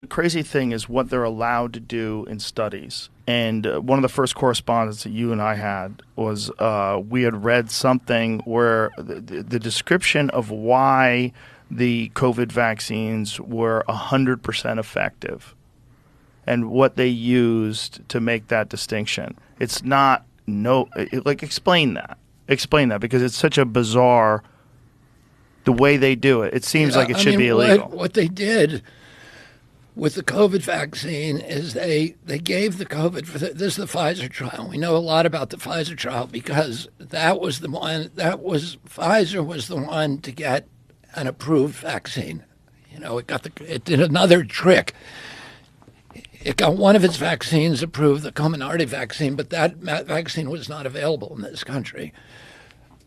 The crazy thing is what they're allowed to do in studies. And one of the first correspondence that you and I had was we had read something where the description of why the COVID vaccines were 100% effective and what they used to make that distinction. It's not explain that. Explain that, because it's such a bizarre the way they do it. It seems like it should be illegal. What they did with the COVID vaccine is they gave the COVID this is the Pfizer trial. We know a lot about the Pfizer trial because that was the one Pfizer was the one to get an approved vaccine. It did another trick. It got one of its vaccines approved, the Comirnaty vaccine, but that vaccine was not available in this country.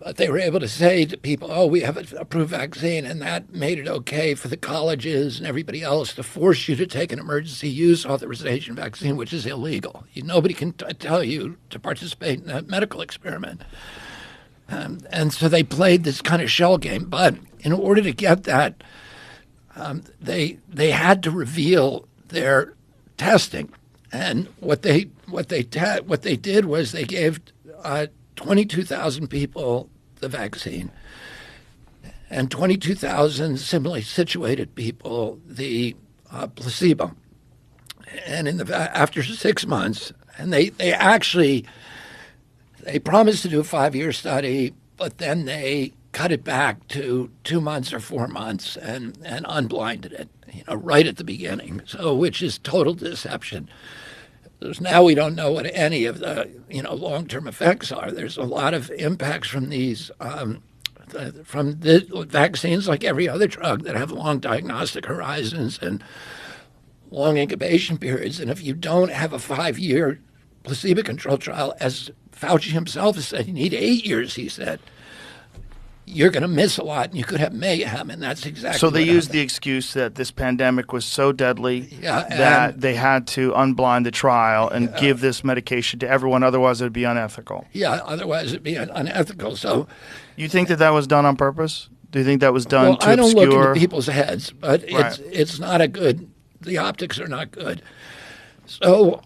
But they were able to say to people, oh, we have an approved vaccine, and that made it okay for the colleges and everybody else to force you to take an emergency use authorization vaccine, which is illegal. Nobody can tell you to participate in a medical experiment. And so they played this kind of shell game. But in order to get that, they had to reveal their testing. And what they did was they gave 22,000 people the vaccine and 22,000 similarly situated people the placebo. And after 6 months, and they promised to do a 5-year study, but then they cut it back to 2 months or 4 months and unblinded it, right at the beginning. So, which is total deception. Because now we don't know what any of the long-term effects are. There's a lot of impacts from these from the vaccines, like every other drug, that have long diagnostic horizons and long incubation periods. And if you don't have a 5-year placebo-controlled trial, as Fauci himself has said, you need 8 years. He said you're going to miss a lot, and you could have mayhem, and that's exactly. So they what used happened. the excuse that this pandemic was so deadly that they had to unblind the trial and give this medication to everyone, otherwise it would be unethical. Yeah, otherwise it'd be unethical. So, you think that was done on purpose? Do you think that was done to I don't obscure? look into people's heads, but Right. it's not a good. The optics are not good. So.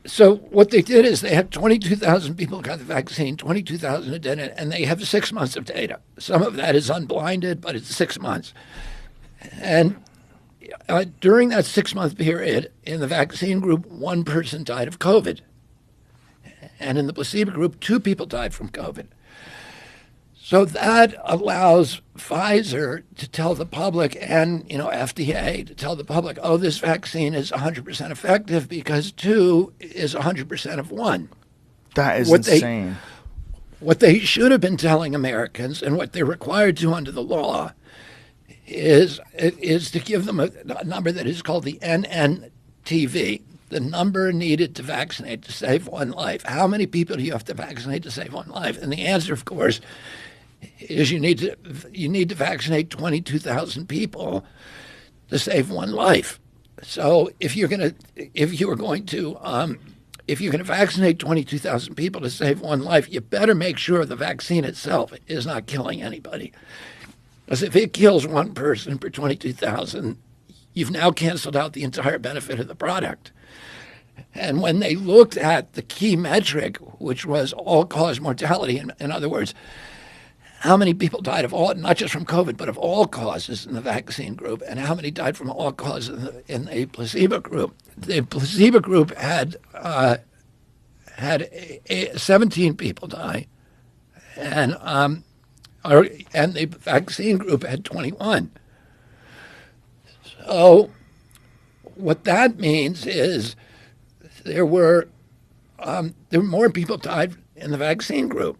So what they did is they had 22,000 people got the vaccine, 22,000 didn't, and they have 6 months of data. Some of that is unblinded, but it's 6 months. And during that 6-month period, in the vaccine group, 1 person died of COVID. And in the placebo group, 2 people died from COVID. So that allows Pfizer to tell the public and, FDA to tell the public, oh, this vaccine is 100% effective because 2 is 100% of 1. That is insane. What they should have been telling Americans, and what they're required to under the law, is to give them a number that is called the NNTV, the number needed to vaccinate to save 1 life. How many people do you have to vaccinate to save 1 life? And the answer, of course, is you need to vaccinate 22,000 people to save 1 life. So if you're going to vaccinate 22,000 people to save 1 life, you better make sure the vaccine itself is not killing anybody. Because if it kills 1 person per 22,000, you've now canceled out the entire benefit of the product. And when they looked at the key metric, which was all-cause mortality, in other words, how many people died of all, not just from COVID, but of all causes in the vaccine group, and how many died from all causes in the placebo group. The placebo group had 17 people die, and the vaccine group had 21. So what that means is there were more people died in the vaccine group.